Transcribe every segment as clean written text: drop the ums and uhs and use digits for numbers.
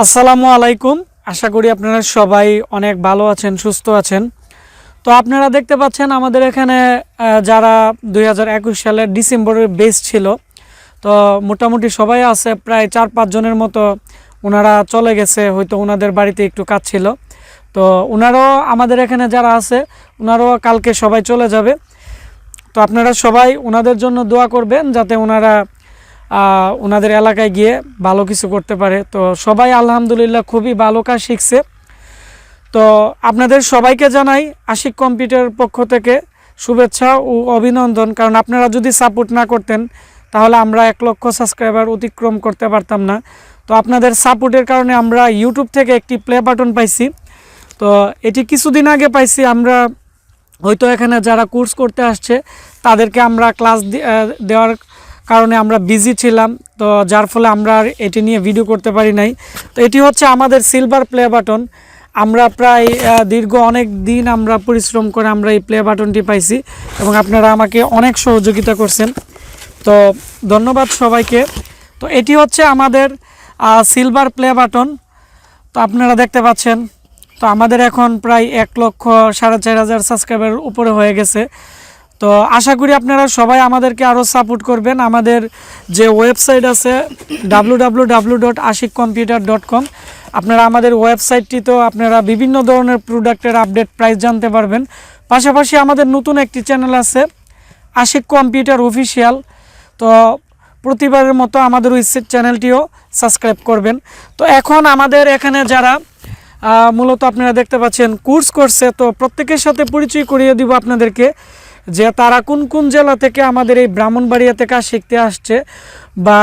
আসসালামু আলাইকুম। আশা করি আপনারা সবাই অনেক ভালো আছেন, সুস্থ আছেন। তো আপনারা দেখতে পাচ্ছেন আমাদের এখানে যারা 2021 সালের ডিসেম্বরের বেচ ছিল, তো মোটামুটি সবাই আছে, প্রায় 4-5 জনের মতো ওনারা চলে গেছে, হয়তো ওনাদের বাড়িতে একটু কাজ ছিল। তো ওনারাও আমাদের এখানে যারা আছে ওনারাও কালকে সবাই চলে যাবে। তো আপনারা সবাই ওনাদের জন্য দোয়া করবেন যাতে ওনারা ওনাদের এলাকায় গিয়ে ভালো কিছু করতে পারে। তো সবাই আলহামদুলিল্লাহ খুবই ভালো কাজ শিখছে। তো আপনাদের সবাইকে জানাই আশিক কম্পিউটার পক্ষ থেকে শুভেচ্ছা ও অভিনন্দন, কারণ আপনারা যদি সাপোর্ট না করতেন তাহলে আমরা 1 লক্ষ সাবস্ক্রাইবার অতিক্রম করতে পারতাম না। তো আপনাদের সাপোর্টের কারণে আমরা ইউটিউব থেকে একটি প্লে বাটন পাইছি। তো এটি কিছুদিন আগে পাইছি। আমরা হয়তো এখানে যারা কোর্স করতে আসছে তাদেরকে আমরা ক্লাস দেওয়ার কারণে আমরা বিজি ছিলাম, তো যার ফলে আমরা আর এটি নিয়ে ভিডিও করতে পারি নাই। তো এটি হচ্ছে আমাদের সিলভার প্লে বাটন। আমরা প্রায় দীর্ঘ অনেক দিন আমরা পরিশ্রম করে আমরা এই প্লে বাটনটি পাইছি এবং আপনারা আমাকে অনেক সহযোগিতা করছেন, তো ধন্যবাদ সবাইকে। তো এটি হচ্ছে আমাদের সিলভার প্লে বাটন। তো আপনারা দেখতে পাচ্ছেন, তো আমাদের এখন প্রায় 1,04,500 সাবস্ক্রাইবার উপরে হয়ে গেছে। তো আশা করি আপনারা সবাই আমাদেরকে আরও সাপোর্ট করবেন। আমাদের যে ওয়েবসাইট আছে www.ashikcomputer.com, আপনারা আমাদের ওয়েবসাইটটি তো আপনারা বিভিন্ন ধরনের প্রোডাক্টের আপডেট প্রাইস জানতে পারবেন। পাশাপাশি আমাদের নতুন একটি চ্যানেল আছে আশিক কম্পিউটার অফিসিয়াল। তো প্রতিবারের মতো আমাদের ওই চ্যানেলটিও সাবস্ক্রাইব করবেন। তো এখন আমাদের এখানে যারা মূলত আপনারা দেখতে পাচ্ছেন কোর্স করছে, তো প্রত্যেকের সাথে পরিচয় করিয়ে দিব আপনাদেরকে যে তারা কোন কোন জেলা থেকে আমাদের এই ব্রাহ্মণবাড়িয়াতে কাজ শিখতে আসছে বা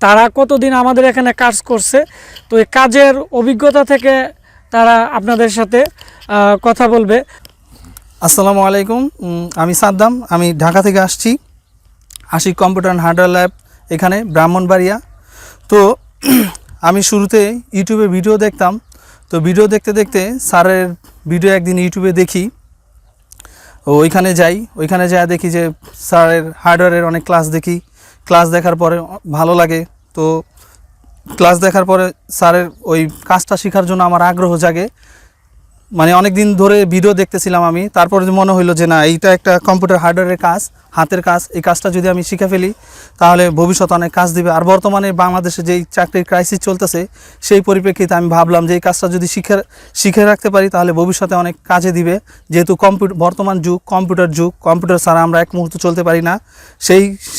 তারা কতদিন আমাদের এখানে কাজ করছে। তো এই কাজের অভিজ্ঞতা থেকে তারা আপনাদের সাথে কথা বলবে। আসসালামু আলাইকুম, আমি সাদ্দাম। আমি ঢাকা থেকে আসছি, Ashik computer and hardware lab এখানে ব্রাহ্মণবাড়িয়া। তো আমি শুরুতে ইউটিউবে ভিডিও দেখতাম। তো ভিডিও দেখতে দেখতে স্যারের ভিডিও একদিন ইউটিউবে দেখি, ওইখানে যাই দেখি যে স্যারের হার্ডওয়্যারের অনেক ক্লাস দেখি। ক্লাস দেখার পরে ভালো লাগে। তো ক্লাস দেখার পরে স্যারের ওই কাজটা শেখার জন্য আমার আগ্রহ জাগে। মানে অনেক দিন ধরে ভিডিও দেখতেছিলাম আমি, তারপরে মনে হইলো যে না, এইটা একটা কম্পিউটার হার্ডওয়্যারের কাজ, হাতের কাজ। এই কাজটা যদি আমি শিখে ফেলি তাহলে ভবিষ্যতে অনেক কাজ দিবে। আর বর্তমানে বাংলাদেশে যেই চাকরির ক্রাইসিস চলতেছে সেই পরিপ্রেক্ষিতে আমি ভাবলাম যে এই কাজটা যদি শিখে রাখতে পারি তাহলে ভবিষ্যতে অনেক কাজে দিবে। যেহেতু বর্তমান যুগ কম্পিউটার যুগ, কম্পিউটার ছাড়া আমরা এক মুহূর্ত চলতে পারি না।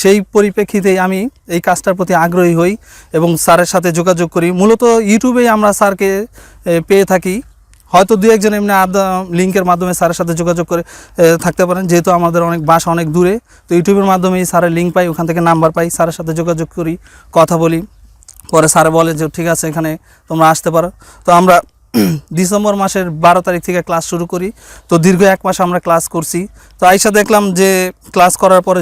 সেই পরিপ্রেক্ষিতেই আমি এই কাজটার প্রতি আগ্রহী হই এবং স্যারের সাথে যোগাযোগ করি। মূলত ইউটিউবেই আমরা স্যারকে পেয়ে থাকি। হয়তো 2-1 জন এমনি লিঙ্কের মাধ্যমে স্যারের সাথে যোগাযোগ করে থাকতে পারেন, যেহেতু আমাদের বাসা অনেক দূরে। তো ইউটিউবের মাধ্যমেই স্যারের লিঙ্ক পাই, ওখান থেকে নাম্বার পাই, স্যারের সাথে যোগাযোগ করি, কথা বলি। পরে স্যার বলে যে ঠিক আছে, এখানে তোমরা আসতে পারো। তো আমরা ডিসেম্বর মাসের 12 তারিখ থেকে ক্লাস শুরু করি। তো দীর্ঘ 1 মাস আমরা ক্লাস করছি। তো আইসা দেখলাম যে ক্লাস করার পরে,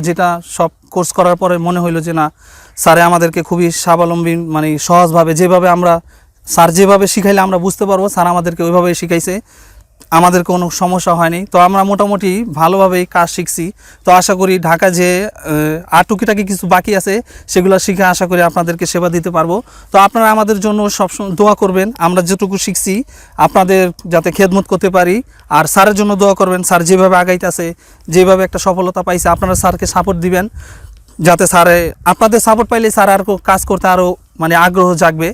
সব কোর্স করার পরে মনে হইলো যে না, স্যারে আমাদেরকে খুবই স্বাবলম্বী, মানে সহজভাবে স্যার যেভাবে শিখাইলে আমরা বুঝতে পারবো, স্যার আমাদেরকে ওইভাবেই শিখাইছে, আমাদের কোনো সমস্যা হয়নি। তো আমরা মোটামুটি ভালোভাবেই কাজ শিখছি। তো আশা করি ঢাকা যে আর টুকিটাকি কিছু বাকি আছে সেগুলো শিখে আশা করি আপনাদেরকে সেবা দিতে পারবো। তো আপনারা আমাদের জন্য সবসময় দোয়া করবেন, আমরা যেটুকু শিখছি আপনাদের যাতে খেদমত করতে পারি। আর স্যারের জন্য দোয়া করবেন, স্যার যেভাবে আগাইতেছে, যেভাবে একটা সফলতা পাইছে, আপনারা স্যারকে সাপোর্ট দিবেন, যাতে আপনাদের সাপোর্ট পাইলে স্যার আর কাজ করতে আরও আগ্রহ জাগবে।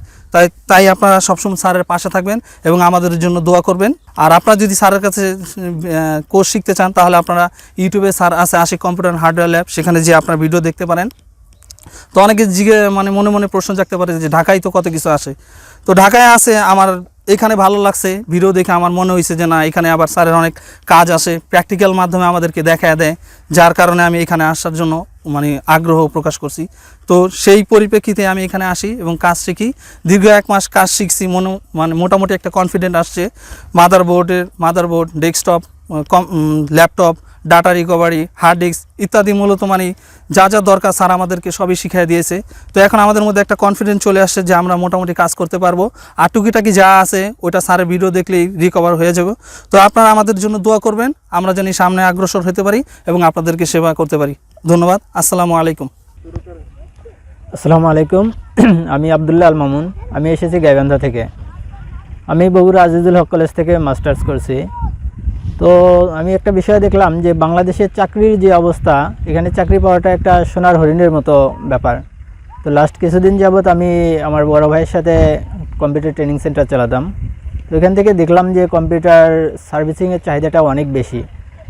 তাই আপনারা সবসময় স্যারের পাশে থাকবেন এবং আমাদের জন্য দোয়া করবেন। আর আপনারা যদি স্যারের কাছে কোর্স শিখতে চান তাহলে আপনারা ইউটিউবে স্যার আছে আশিক কম্পিউটার হার্ডওয়্যার ল্যাব, সেখানে যে আপনার ভিডিও দেখতে পারেন। তো অনেকে মনে মনে প্রশ্ন জাগতে পারে যে ঢাকায় তো কত কিছু আসে। তো ঢাকায় আছে, আমার এখানে ভালো লাগছে, ভিডিও দেখে আমার মনে হয়েছে যে না, এখানে আবার স্যারের অনেক কাজ আসে, প্র্যাকটিক্যাল মাধ্যমে আমাদেরকে দেখায় দেয়, যার কারণে আমি এখানে আসার জন্য আগ্রহ প্রকাশ করছি। তো সেই পরিপ্রেক্ষিতে আমি এখানে আসি এবং কাজ শিখি। দীর্ঘ 1 মাস কাজ শিখছি, মোটামুটি একটা কনফিডেন্ট আসছে। Motherboard, desktop, laptop, data recovery, hard disk ইত্যাদি মূলত যা যা দরকার স্যার আমাদেরকে সবই শিখিয়ে দিয়েছে। তো এখন আমাদের মধ্যে একটা কনফিডেন্স চলে আসছে যে আমরা মোটামুটি কাজ করতে পারবো। আর টুকিটাকি যা আছে ওইটা স্যারের ভিডিও দেখলেই রিকভার হয়ে যাবে। তো আপনারা আমাদের জন্য দোয়া করবেন, আমরা যেন সামনে অগ্রসর হতে পারি এবং আপনাদেরকে সেবা করতে পারি। ধন্যবাদ। আসসালামু আলাইকুম। আসসালামু আলাইকুম। আমি আব্দুল্লাহ আল মামুন। আমি এসেছি গাইবান্ধা থেকে। আমি বগুড়া আজিজুল হক কলেজ থেকে মাস্টার্স করছি। তো আমি একটা বিষয় দেখলাম যে বাংলাদেশের চাকরির যে অবস্থা, এখানে চাকরি পাওয়াটা একটা সোনার হরিণের মতো ব্যাপার। তো লাস্ট কিছুদিন যাবত আমি আমার বড় ভাইয়ের সাথে কম্পিউটার ট্রেনিং সেন্টার চালাতাম। তো এখান থেকে দেখলাম যে কম্পিউটার সার্ভিসিংয়ের চাহিদাটা অনেক বেশি,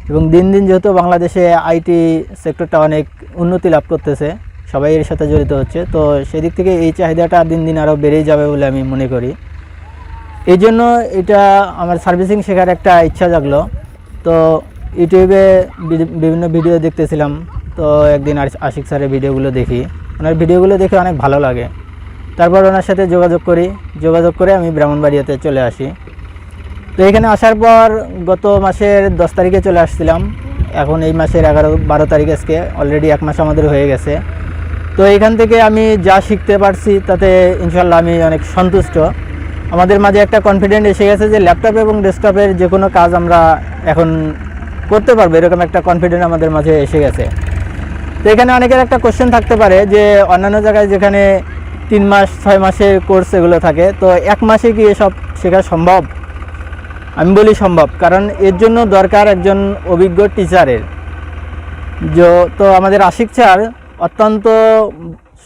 এবং দিন দিন যেহেতু বাংলাদেশে আইটি সেক্টরটা অনেক উন্নতি লাভ করতেছে, সবাই এর সাথে জড়িত হচ্ছে, তো সেদিক থেকে এই চাহিদাটা দিন দিন আরও বেড়েই যাবে বলে আমি মনে করি। এই জন্য এটা আমার সার্ভিসিং শেখার একটা ইচ্ছা জাগলো। তো ইউটিউবে বিভিন্ন ভিডিও দেখতেছিলাম। তো একদিন আশিক স্যারের ভিডিওগুলো দেখি, ওনার ভিডিওগুলো দেখে অনেক ভালো লাগে। তারপর ওনার সাথে যোগাযোগ করে আমি ব্রাহ্মণবাড়িয়াতে চলে আসি। তো এখানে আসার পর গত মাসের 10 তারিখে চলে আসছিলাম। এখন এই মাসের 11-12 তারিখ, আজকে অলরেডি 1 মাস আমাদের হয়ে গেছে। তো এখান থেকে আমি যা শিখতে পারছি তাতে ইনশাল্লাহ আমি অনেক সন্তুষ্ট। আমাদের মাঝে একটা কনফিডেন্ট এসে গেছে যে ল্যাপটপ এবং ডেস্কটপের যে কোনো কাজ আমরা এখন করতে পারবো, এরকম একটা কনফিডেন্ট আমাদের মাঝে এসে গেছে। তো এখানে অনেকের একটা কোশ্চেন থাকতে পারে যে অন্যান্য জায়গায় যেখানে 3 মাস 6 মাসের কোর্স এগুলো থাকে, তো 1 মাসে কি এসব শেখা সম্ভব? আমি বলি সম্ভব, কারণ এর জন্য দরকার একজন অভিজ্ঞ টিচারের। তো আমাদের আশিক স্যার অত্যন্ত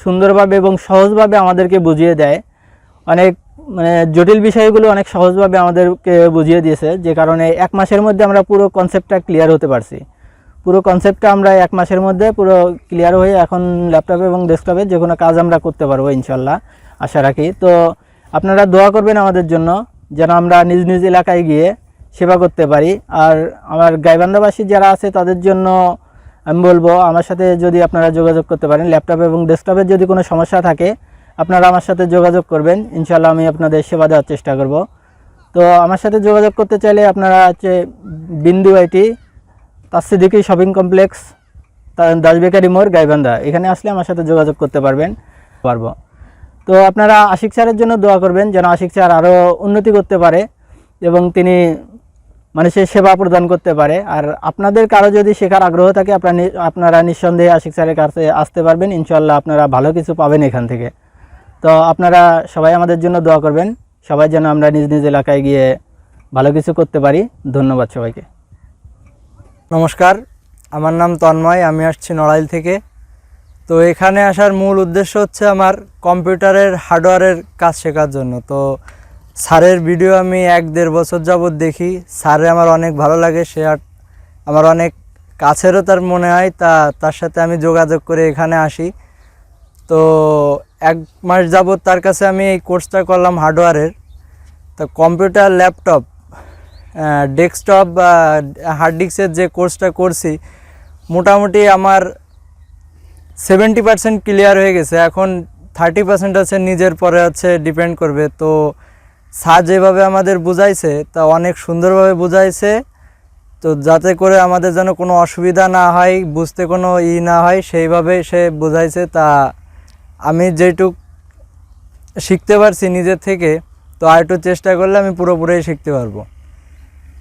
সুন্দরভাবে এবং সহজভাবে আমাদেরকে বুঝিয়ে দেয়। অনেক জটিল বিষয়গুলো অনেক সহজভাবে আমাদেরকে বুঝিয়ে দিয়েছে, যে কারণে 1 মাসের মধ্যে আমরা পুরো কনসেপ্টটা ক্লিয়ার হতে পারছি। পুরো কনসেপ্টটা আমরা 1 মাসের মধ্যে পুরো ক্লিয়ার হয়ে এখন ল্যাপটপে এবং ডেস্কটপে যে কোনো কাজ আমরা করতে পারবো ইনশাল্লাহ, আশা রাখি। তো আপনারা দোয়া করবেন আমাদের জন্য, যেন আমরা নিজ নিজ এলাকায় গিয়ে সেবা করতে পারি। আর আমার গাইবান্ধাবাসী যারা আছে তাদের জন্য আমি বলবো, আমার সাথে যদি আপনারা যোগাযোগ করতে পারেন, ল্যাপটপ এবং ডেস্কটপের যদি কোনো সমস্যা থাকে আপনারা আমার সাথে যোগাযোগ করবেন, ইনশাল্লাহ আমি আপনাদের সেবা দেওয়ার চেষ্টা করব। তো আমার সাথে যোগাযোগ করতে চাইলে আপনারা বিন্দু আইটি তাসসিদ্দিকি শপিং কমপ্লেক্স, দাস বেকারি মোড়, গাইবান্ধা, এখানে আসলে আমার সাথে যোগাযোগ করতে পারবো। তো আপনারা আশিক স্যারের জন্য দোয়া করবেন, যেন আশিক স্যার আরও উন্নতি করতে পারে এবং তিনি মানুষের সেবা প্রদান করতে পারে। আর আপনাদের কারো যদি শেখার আগ্রহ থাকে আপনারা নিঃসন্দেহে আশিক স্যারের কাছে আসতে পারবেন, ইনশাল্লাহ আপনারা ভালো কিছু পাবেন এখান থেকে। তো আপনারা সবাই আমাদের জন্য দোয়া করবেন, সবাই যেন আমরা নিজ নিজ এলাকায় গিয়ে ভালো কিছু করতে পারি। ধন্যবাদ সবাইকে। নমস্কার, আমার নাম তন্ময়, আমি আসছি নড়াইল থেকে। তো এখানে আসার মূল উদ্দেশ্য হচ্ছে আমার কম্পিউটারের হার্ডওয়্যারের কাজ শেখার জন্য। তো স্যারের ভিডিও আমি 1-1.5 বছর যাবৎ দেখি। স্যারে আমার অনেক ভালো লাগে, সে আমার অনেক কাছেরও তার মনে হয়, তার সাথে আমি যোগাযোগ করে এখানে আসি। তো 1 মাস যাবৎ তার কাছে আমি এই কোর্সটা করলাম হার্ডওয়্যারের। তো কম্পিউটার, ল্যাপটপ, ডেস্কটপ বা হার্ড ডিস্কের যে কোর্সটা করছি, মোটামুটি আমার 70% ক্লিয়ার হয়ে গেছে। এখন 30% আছে নিজের পরে হচ্ছে ডিপেন্ড করবে। তো স্যার যেভাবে আমাদের বুঝাইছে তা অনেক সুন্দরভাবে বুঝাইছে, তো যাতে করে আমাদের যেন কোনো অসুবিধা না হয়, বুঝতে কোনো না হয়, সেইভাবে সে বুঝাইছে। তা আমি যেটুক শিখতে পারছি নিজের থেকে, তো আর একটু চেষ্টা করলে আমি পুরোপুরি শিখতে পারবো।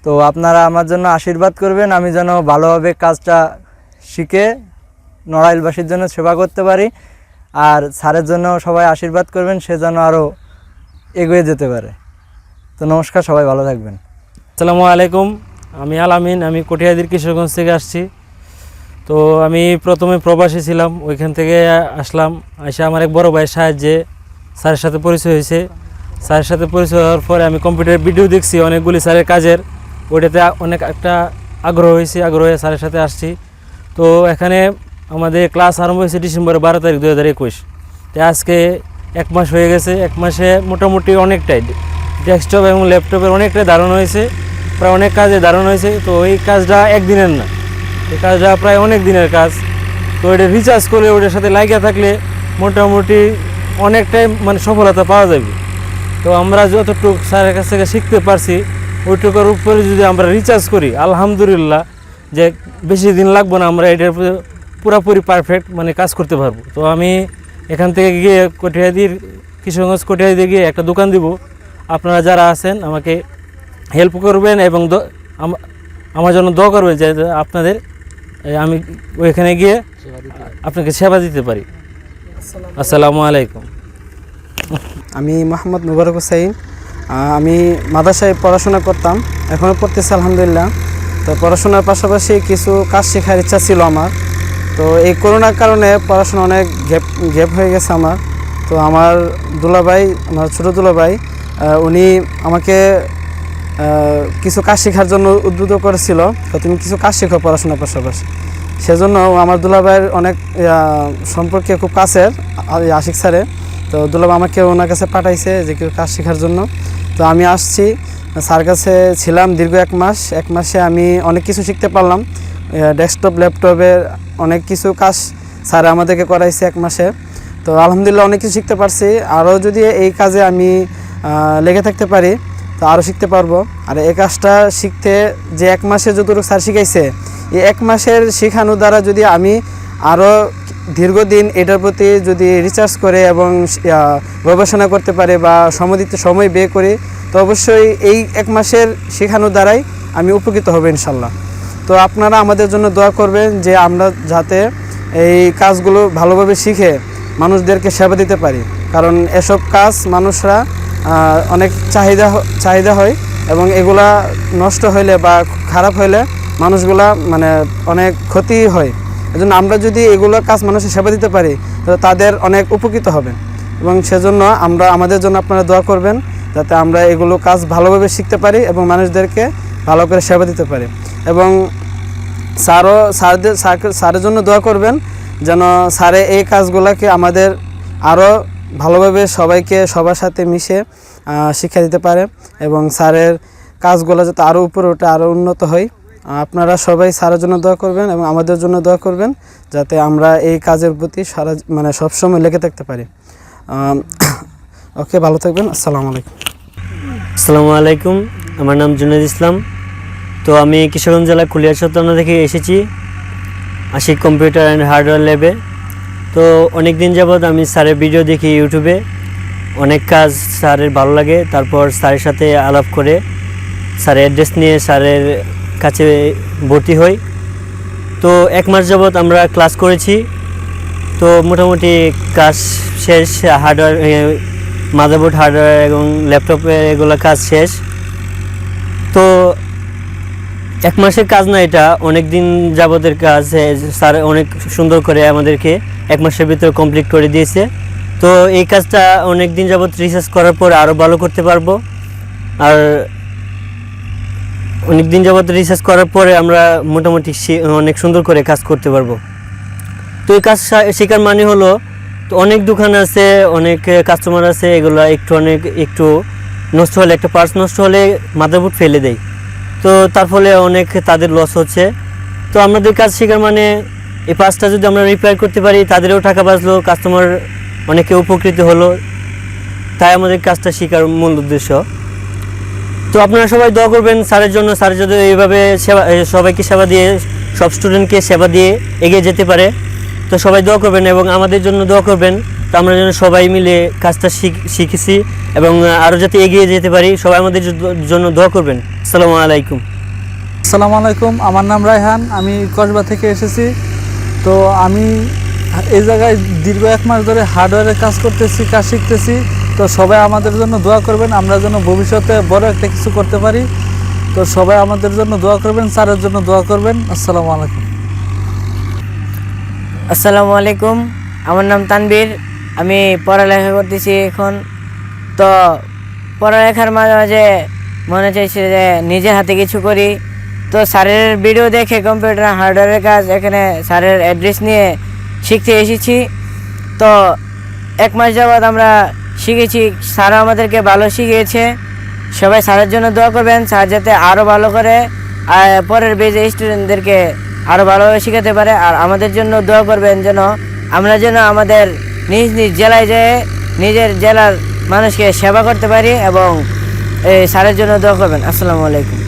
তো আপনারা আমার জন্য আশীর্বাদ করবেন, আমি যেন ভালোভাবে কাজটা শিখে নড়াইলবাসীর জন্য সেবা করতে পারি। আর স্যারের জন্য সবাই আশীর্বাদ করবেন, সে যেন আরও এগিয়ে যেতে পারে। তো নমস্কার, সবাই ভালো থাকবেন। আসসালামু আলাইকুম, আমি আলামিন, আমি কটিয়াদির কিশোরগঞ্জ থেকে আসছি। তো আমি প্রথমে প্রবাসী ছিলাম, ওইখান থেকে আসলাম। এসে আমার এক বড় ভাইয়ের সাহায্যে স্যারের সাথে পরিচয় হয়েছে। স্যারের সাথে পরিচয় হওয়ার পরে আমি কম্পিউটার ভিডিও দেখছি অনেকগুলি স্যারের কাজের, ওইটাতে অনেক একটা আগ্রহ হয়ে স্যারের সাথে আসছি। তো এখানে আমাদের ক্লাস আরম্ভ হয়েছে ডিসেম্বরের 12 তারিখ 2021। তো আজকে 1 মাস হয়ে গেছে। 1 মাসে মোটামুটি অনেকটাই ডেস্কটপ এবং ল্যাপটপের অনেকটাই ধারণা হয়েছে, প্রায় অনেক কাজে ধারণা হয়েছে। তো এই কাজটা একদিনের না, এই কাজটা প্রায় অনেক দিনের কাজ। তো এটা রিচার্জ করে ওটার সাথে লাগিয়ে থাকলে মোটামুটি অনেকটাই সফলতা পাওয়া যাবে। তো আমরা যতটুকু স্যারের কাছ থেকে শিখতে পারছি ওইটুকুর উপরে যদি আমরা রিচার্জ করি, আলহামদুলিল্লাহ যে বেশি দিন লাগবে না, আমরা এটার পুরোপুরি পারফেক্ট কাজ করতে পারবো। তো আমি এখান থেকে গিয়ে কিশোরগঞ্জ কটিয়াদিতে গিয়ে একটা দোকান দিব। আপনারা যারা আছেন আমাকে হেল্প করবেন এবং আমার জন্য দোয়া করবেন যে আপনাদের আমি ওইখানে গিয়ে আপনাকে সেবা দিতে পারি। আসসালামু আলাইকুম। আমি মোহাম্মদ মুবারক হুসাইন। আমি মাদ্রাসায় পড়াশোনা করতাম, এখনও পড়তেছি আলহামদুলিল্লাহ। তো পড়াশোনার পাশাপাশি কিছু কাজ শেখার ইচ্ছা ছিল আমার। তো এই করোনার কারণে পড়াশোনা অনেক গ্যাপ হয়ে গেছে আমার। তো আমার দুলাভাই, আমার ছোটো দুলাভাই, উনি আমাকে কিছু কাজ শেখার জন্য উদ্বুদ্ধ করেছিল, তো তুমি কিছু কাজ শেখো পড়াশোনার পাশাপাশি। সেজন্য আমার দুলাভাইয়ের অনেক সম্পর্কে খুব কাছের আশিক স্যারে, তো দুলাভাই আমাকে ওনার কাছে পাঠাইছে যে কেউ কাজ শেখার জন্য। তো আমি আসছি, স্যার কাছে ছিলাম দীর্ঘ 1 মাস। 1 মাসে আমি অনেক কিছু শিখতে পারলাম। ডেস্কটপ, ল্যাপটপের অনেক কিছু কাজ স্যার আমাদেরকে করাইছে 1 মাসে। তো আলহামদুলিল্লাহ অনেক কিছু শিখতে পারছি। আরও যদি এই কাজে আমি লেগে থাকতে পারি তো আরও শিখতে পারবো। আর এই কাজটা শিখতে যে 1 মাসে যতটুকু স্যার শিখাইছে, এই 1 মাসের শেখানো দ্বারা যদি আমি আরও দীর্ঘদিন এটার প্রতি যদি রিসার্চ করে এবং গবেষণা করতে পারে বা সময় ব্যয় করি, তো অবশ্যই এই 1 মাসের শেখানো দ্বারাই আমি উপকৃত হব ইনশাল্লাহ। তো আপনারা আমাদের জন্য দোয়া করবেন যে আমরা যাতে এই কাজগুলো ভালোভাবে শিখে মানুষদেরকে সেবা দিতে পারি, কারণ এসব কাজ মানুষরা অনেক চাহিদা হয় এবং এগুলা নষ্ট হইলে বা খারাপ হইলে মানুষগুলা মানে অনেক ক্ষতি হয়। এজন্য আমরা যদি এগুলো কাজ মানুষের সেবা দিতে পারি তো তাদের অনেক উপকৃত হবে, এবং সেজন্য আমাদের জন্য আপনারা দোয়া করবেন যাতে আমরা এগুলো কাজ ভালোভাবে শিখতে পারি এবং মানুষদেরকে ভালো করে সেবা দিতে পারি। এবং স্যারের জন্য দোয়া করবেন যেন স্যারে এই কাজগুলোকে আমাদের আরও ভালোভাবে সবার সাথে মিশে শিক্ষা দিতে পারে এবং স্যারের কাজগুলো যাতে আরও উপরে ওঠে, আরও উন্নত হয়। আপনারা সবাই স্যারের জন্য দোয়া করবেন এবং আমাদের জন্য দোয়া করবেন যাতে আমরা এই কাজের প্রতি সবসময় লেগে থাকতে পারি। ওকে, ভালো থাকবেন। আসসালামু আলাইকুম। আসসালামু আলাইকুম, আমার নাম জুনাইদ ইসলাম। তো আমি কিশোরগঞ্জ জেলা কুলিয়াচত্বনা থেকে এসেছি আশিক কম্পিউটার অ্যান্ড হার্ডওয়্যার ল্যাবে। তো অনেক দিন যাবৎ আমি স্যারের ভিডিও দেখি ইউটিউবে, অনেক কাজ স্যারের ভালো লাগে। তারপর স্যারের সাথে আলাপ করে স্যারের অ্যাড্রেস নিয়ে স্যারের কাছে ভর্তি হই। তো 1 মাস যাবৎ আমরা ক্লাস করেছি। তো মোটামুটি কাজ শেষ, হার্ডওয়্যার, মাদারবোর্ড হার্ডওয়্যার এবং ল্যাপটপে এগুলো কাজ শেষ। তো 1 মাসের কাজ না, এটা অনেক দিন যাবতের কাজ। স্যার অনেক সুন্দর করে আমাদেরকে 1 মাসের ভিতরে কমপ্লিট করে দিয়েছে। তো এই কাজটা অনেক দিন যাবত রিসার্চ করার পর আরও ভালো করতে পারবো। আর অনেক দিন যাবত রিসার্চ করার পরে আমরা মোটামুটি অনেক সুন্দর করে কাজ করতে পারবো। তো এই কাজ শেখার মানে হলো, তো অনেক দোকান আছে, অনেক কাস্টমার আছে, এগুলো একটু নষ্ট হলে, একটা পার্টস নষ্ট হলে মাদারবোর্ড ফেলে দেয়। তো তার ফলে অনেক তাদের লস হচ্ছে। তো আমাদের কাজ শেখার মানে এই পার্টসটা যদি আমরা রিপেয়ার করতে পারি, তাদেরও টাকা বাঁচলো, কাস্টমার অনেকে উপকৃত হলো। তাই আমাদের কাজটা শেখার মূল উদ্দেশ্য। তো আপনারা সবাই দোয়া করবেন স্যারের জন্য। স্যার যদি এইভাবে সবাইকে সেবা দিয়ে, সব স্টুডেন্টকে সেবা দিয়ে এগিয়ে যেতে পারে, তো সবাই দোয়া করবেন এবং আমাদের জন্য দোয়া করবেন। তো আমরা যেন সবাই মিলে কাজটা শিখেছি এবং আরও যাতে এগিয়ে যেতে পারি, সবাই আমাদের জন্য দোয়া করবেন। আসসালামু আলাইকুম। আসসালামু আলাইকুম, আমার নাম রায়হান, আমি কসবা থেকে এসেছি। তো আমি এই জায়গায় দীর্ঘ 1 মাস ধরে হার্ডওয়্যারের কাজ করতেছি, কাজ শিখতেছি। তো সবাই আমাদের জন্য দোয়া করবেন, আমরা যেন ভবিষ্যতে বড় একটা কিছু করতে পারি। তো সবাই আমাদের জন্য দোয়া করবেন, স্যারের জন্য দোয়া করবেন। আসসালামু আলাইকুম। আসসালামু আলাইকুম, আমার নাম তানবীর, আমি পড়ালেখা করতেছি এখন। তো পড়ালেখার মাঝে মাঝে মনে চাইছে যে নিজের হাতে কিছু করি। তো স্যারের ভিডিও দেখে কম্পিউটার হার্ডওয়্যারের কাজ এখানে স্যারের অ্যাড্রেস নিয়ে শিখতে এসেছি। তো 1 মাস যাবৎ আমরা শিখেছি, স্যারও আমাদেরকে ভালো শিখিয়েছে। সবাই স্যারের জন্য দোয়া করবেন, স্যার যাতে আরও ভালো করে পরের বেজে স্টুডেন্টদেরকে আরও ভালোভাবে শেখাতে পারে। আর আমাদের জন্য দোয়া করবেন যেন আমরা আমাদের নিজ নিজ জেলায় যেয়ে নিজের জেলার মানুষকে সেবা করতে পারি এবং এই স্যারের জন্য দোয়া করবেন। আসসালামু আলাইকুম।